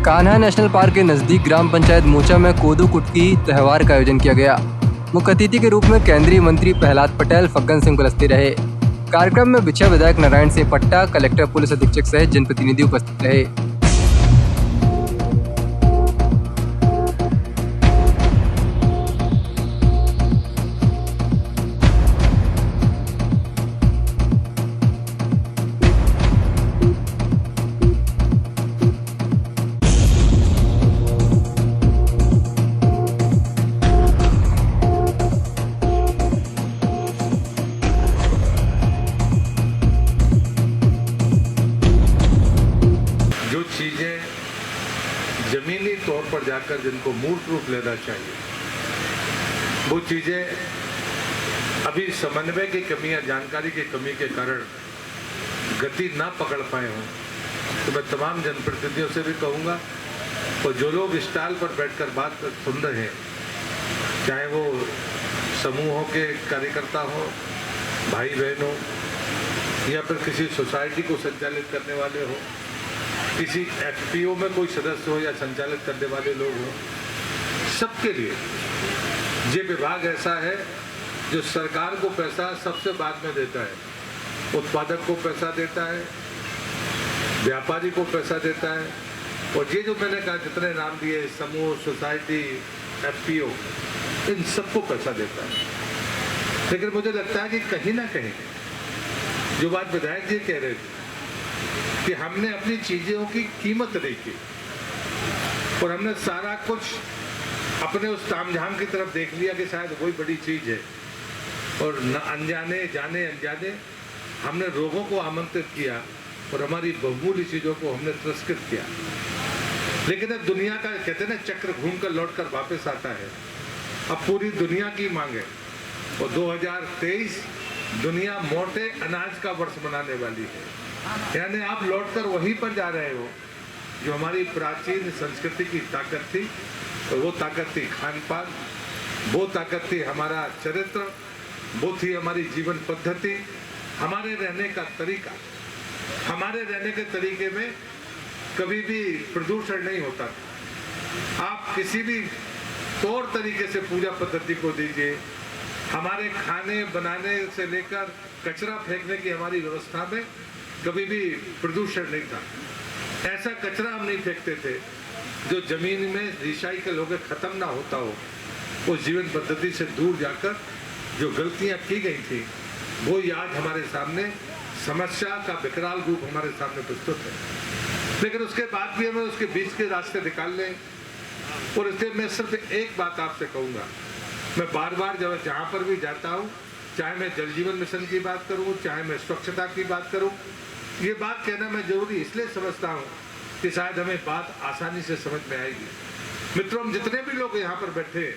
Kanha national park के नज़दीक ग्राम panchayat mocha में कोदो कुटकी त्यौहार का आयोजन किया गया। मुख्य अतिथि के रूप में केंद्रीय मंत्री प्रहलाद पटेल, फग्गन सिंह कुलस्ते रहे। कार्यक्रम में बिछिया विधायक नारायण सिंह पट्टा, कलेक्टर, पुलिस अधीक्षक सहित जनप्रतिनिधि उपस्थित रहे। जो चीज़ें ज़मीनी तौर पर जाकर जिनको मूर्त रूप लेना चाहिए, वो चीज़ें अभी समन्वय की कमी या जानकारी की कमी के कारण गति ना पकड़ पाए हों, तो मैं तमाम जनप्रतिनिधियों से भी कहूँगा, और जो लोग स्टॉल पर बैठकर बात सुन रहे हैं, चाहे वो समूहों के कार्यकर्ता हो, भाई बहन हो, या फिर किसी सोसाइटी को संचालित करने वाले हो, किसी एफपीओ में कोई सदस्य हो या संचालित करने वाले लोग हो, सबके लिए ये विभाग ऐसा है जो सरकार को पैसा सबसे बाद में देता है। उत्पादक को पैसा देता है, व्यापारी को पैसा देता है, और ये जो मैंने कहा जितने नाम दिए, समूह, सोसाइटी, एफपीओ, इन सबको पैसा देता है। लेकिन मुझे लगता है कि कहीं ना कहीं जो बात विधायक जी कह रहे थे कि हमने अपनी चीज़ों की कीमत नहीं की, और हमने सारा कुछ अपने उस तामझाम की तरफ देख लिया कि शायद वही बड़ी चीज़ है, और न अनजाने जाने अनजाने हमने रोगों को आमंत्रित किया और हमारी बहुमूल्य चीज़ों को हमने तिरस्कृत किया। लेकिन अब दुनिया का कहते हैं ना, चक्र घूमकर लौटकर वापस आता है। अब पूरी दुनिया की मांग है, और 2023 दुनिया मोटे अनाज का वर्ष मनाने वाली है। यानी आप लौटकर वहीं पर जा रहे हो जो हमारी प्राचीन संस्कृति की ताकत थी, और वो ताकत थी खान पान, वो ताकत थी हमारा चरित्र, वो थी हमारी जीवन पद्धति, हमारे रहने का तरीका। हमारे रहने के तरीके में कभी भी प्रदूषण नहीं होता था। आप किसी भी तौर तरीके से पूजा पद्धति को दीजिए, हमारे खाने बनाने से लेकर कचरा फेंकने की हमारी व्यवस्था में कभी भी प्रदूषण नहीं था। ऐसा कचरा हम नहीं फेंकते थे जो जमीन में रिसाइकल होकर खत्म ना होता हो। उस जीवन पद्धति से दूर जाकर जो गलतियां की गई थी, वो आज हमारे सामने समस्या का विकराल रूप हमारे सामने प्रस्तुत है। लेकिन उसके बाद भी हमें उसके बीच के रास्ते निकाल लें। और इसलिए मैं सिर्फ एक बात आपसे कहूँगा, मैं बार बार जब जहाँ पर भी जाता हूँ, चाहे मैं जल जीवन मिशन की बात करूँ, चाहे मैं स्वच्छता की बात करूँ, ये बात कहना मैं जरूरी इसलिए समझता हूँ कि शायद हमें बात आसानी से समझ में आएगी। मित्रों, हम जितने भी लोग यहाँ पर बैठे हैं,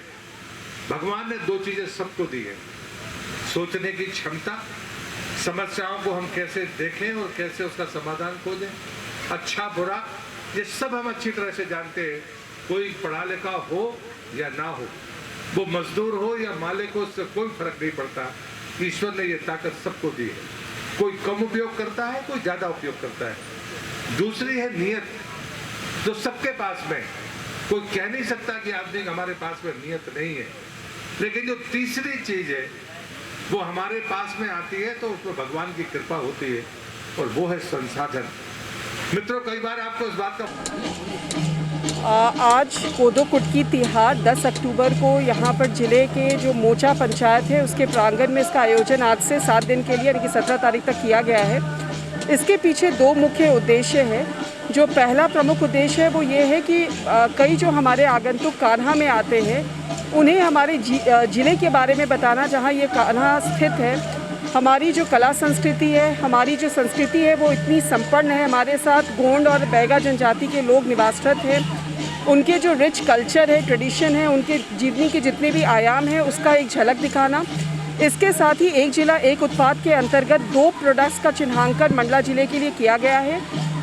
भगवान ने दो चीजें सबको दी है: सोचने की क्षमता, समस्याओं को हम कैसे देखें और कैसे उसका समाधान खोजें, अच्छा बुरा ये सब हम अच्छी तरह से जानते हैं। कोई पढ़ा लिखा हो या ना हो, वो मजदूर हो या मालिक हो, उससे कोई फर्क नहीं पड़ता। ईश्वर ने ये ताकत सबको दी है। कोई कम उपयोग करता है, कोई ज्यादा उपयोग करता है। दूसरी है नियत, जो सबके पास में, कोई कह नहीं सकता कि आदमी हमारे पास में नियत नहीं है। लेकिन जो तीसरी चीज है वो हमारे पास में आती है, तो उसमें भगवान की कृपा होती है, और वो है संसाधन। मित्रों, कई बार आपको इस बात का आज कोदो कुटकी तिहार 10 अक्टूबर को यहाँ पर ज़िले के जो मोचा पंचायत है उसके प्रांगण में इसका आयोजन आज से 7 दिन के लिए यानी कि 17 तारीख तक किया गया है। इसके पीछे 2 मुख्य उद्देश्य हैं। जो पहला प्रमुख उद्देश्य है वो ये है कि कई जो हमारे आगंतुक कान्हा में आते हैं, उन्हें हमारे ज़िले के बारे में बताना, जहाँ ये कान्हा स्थित है। हमारी जो कला संस्कृति है, हमारी जो संस्कृति है वो इतनी संपन्न है। हमारे साथ गोंड और बैगा जनजाति के लोग निवासरत हैं। उनके जो रिच कल्चर है, ट्रेडिशन है, उनके जीवनी के जितने भी आयाम हैं, उसका एक झलक दिखाना। इसके साथ ही एक जिला एक उत्पाद के अंतर्गत 2 प्रोडक्ट्स का चिन्हांकन मंडला जिले के लिए किया गया है: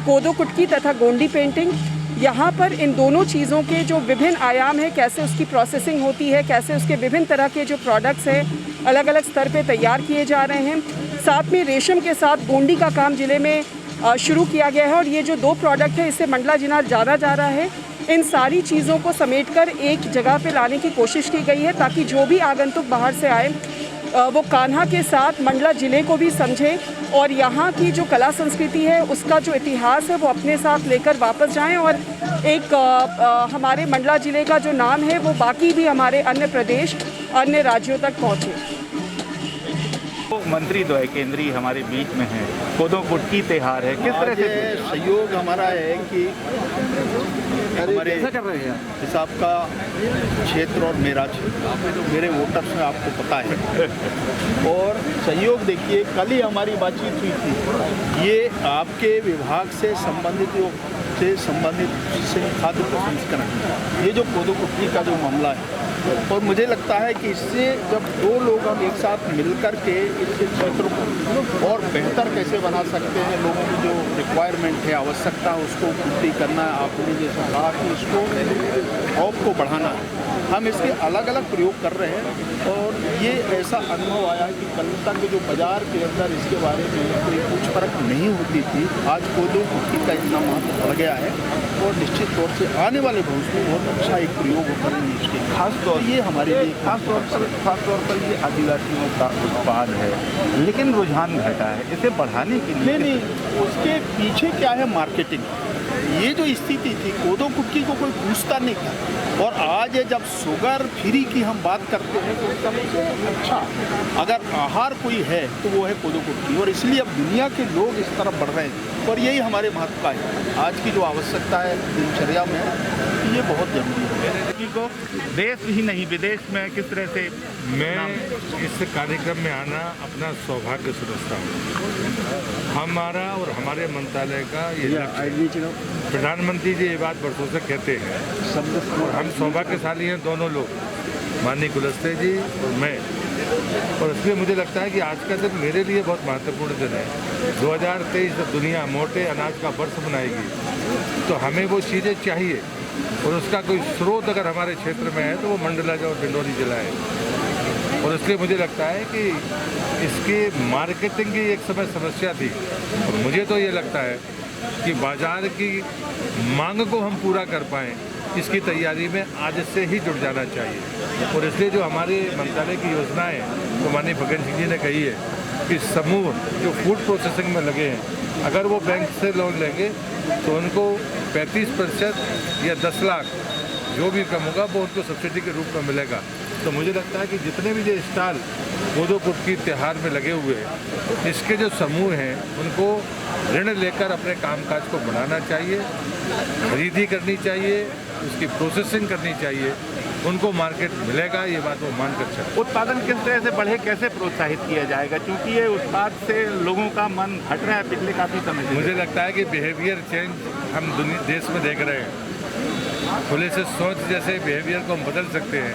कोदो कुटकी तथा गोंडी पेंटिंग। यहाँ पर इन दोनों चीज़ों के जो विभिन्न आयाम है, कैसे उसकी प्रोसेसिंग होती है, कैसे उसके विभिन्न तरह के जो प्रोडक्ट्स हैं अलग अलग स्तर पे तैयार किए जा रहे हैं। साथ में रेशम के साथ गोंडी का काम ज़िले में शुरू किया गया है और ये जो 2 प्रोडक्ट है इसे मंडला जिला जाना जा रहा है। इन सारी चीज़ों को समेटकर एक जगह पे लाने की कोशिश की गई है ताकि जो भी आगंतुक बाहर से आए वो कान्हा के साथ मंडला ज़िले को भी समझे और यहाँ की जो कला संस्कृति है उसका जो इतिहास है वो अपने साथ लेकर वापस जाएं और एक हमारे मंडला ज़िले का जो नाम है वो बाकी भी हमारे अन्य प्रदेश अन्य राज्यों तक पहुँचे। तो मंत्री द्वय केंद्रीय हमारे बीच में है, कोदो कुटकी त्योहार है, किस तरह से सहयोग हमारा है कि हमारे हिसाब का क्षेत्र और मेरा क्षेत्र मेरे वोटर्स में आपको पता है और सहयोग देखिए कल ही हमारी बातचीत हुई थी। ये आपके विभाग से संबंधित खाद्य प्रसंस्करण ये जो कोदो कुटकी का जो मामला है और मुझे लगता है कि इससे जब 2 लोग हम एक साथ मिलकर के इस क्षेत्र को और बेहतर कैसे बना सकते हैं, लोगों की जो रिक्वायरमेंट है आवश्यकता है उसको पूर्ति करना है। आपने जैसा कहा कि इसको जॉब को बढ़ाना है, हम इसके अलग अलग प्रयोग कर रहे हैं और ये ऐसा अनुभव आया है कि कल तक जो बाज़ार के अंदर इसके बारे में कोई पूछ परख नहीं होती थी, आज कोदो कुटकी का इतना महत्व बढ़ गया है और निश्चित तौर से आने वाले भविष्य में बहुत अच्छा एक प्रयोग करेंगे इसके। खासतौर ये हमारे लिए खासतौर पर ये आदिवासियों का उत्पाद है, लेकिन रुझान घटा है, इसे बढ़ाने के लिए नहीं उसके पीछे क्या है मार्केटिंग। ये जो स्थिति थी कोदो कुटकी को कोई पूछता नहीं था और आज जब शुगर फ्री की हम बात करते हैं तो सबसे अच्छा अगर आहार कोई है तो वो है कोदो कुटकी और इसलिए अब दुनिया के लोग इस तरफ बढ़ रहे हैं और यही हमारे महत्व का है। आज की जो आवश्यकता है दिनचर्या में ये बहुत जरूरी है को देश ही नहीं विदेश में किस तरह से मैं इस कार्यक्रम में आना अपना सौभाग्य समझता हूँ। हमारा और हमारे मंत्रालय का ये प्रधानमंत्री जी ये बात वर्षों से कहते हैं और हम सौभाग्यशाली हैं दोनों लोग, माननीय कुलस्ते जी और मैं, और इसलिए मुझे लगता है कि आज का दिन मेरे लिए बहुत महत्वपूर्ण दिन है। 2023 जब दुनिया मोटे अनाज का वर्ष मनाएगी तो हमें वो चीज़ें चाहिए और उसका कोई स्रोत अगर हमारे क्षेत्र में है तो वो मंडला और डिंडोरी जिला है और इसलिए मुझे लगता है कि इसकी मार्केटिंग की एक समय समस्या थी और मुझे तो ये लगता है कि बाज़ार की मांग को हम पूरा कर पाएँ इसकी तैयारी में आज से ही जुट जाना चाहिए और इसलिए जो हमारे मंत्रालय की योजनाएं तो माननीय फग्गन सिंह जी ने कही है कि समूह जो फूड प्रोसेसिंग में लगे हैं अगर वो बैंक से लोन लेंगे तो उनको 35% या 10 लाख जो भी कम होगा वो उनको सब्सिडी के रूप में मिलेगा। तो मुझे लगता है कि जितने भी जो स्टॉल कोदो कुटकी त्योहार में लगे हुए हैं इसके जो समूह हैं उनको ऋण लेकर अपने कामकाज को बढ़ाना चाहिए, खरीदी करनी चाहिए, उसकी प्रोसेसिंग करनी चाहिए, उनको मार्केट मिलेगा ये बात वो मान कर सकते। उत्पादन किस तरह से बढ़े, कैसे प्रोत्साहित किया जाएगा, क्योंकि ये उत्पाद से लोगों का मन हट रहा है पिछले काफ़ी समय से। मुझे लगता है कि बिहेवियर चेंज हम देश में देख रहे हैं, खुले से सोच जैसे बिहेवियर को हम बदल सकते हैं।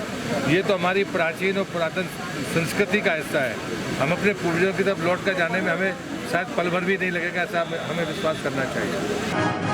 ये तो हमारी प्राचीन और पुरातन संस्कृति का हिस्सा है। हम अपने पूर्वजों की तरफ लौट कर जाने में हमें शायद पल भर भी नहीं लगेगा, ऐसा हमें विश्वास करना चाहिए।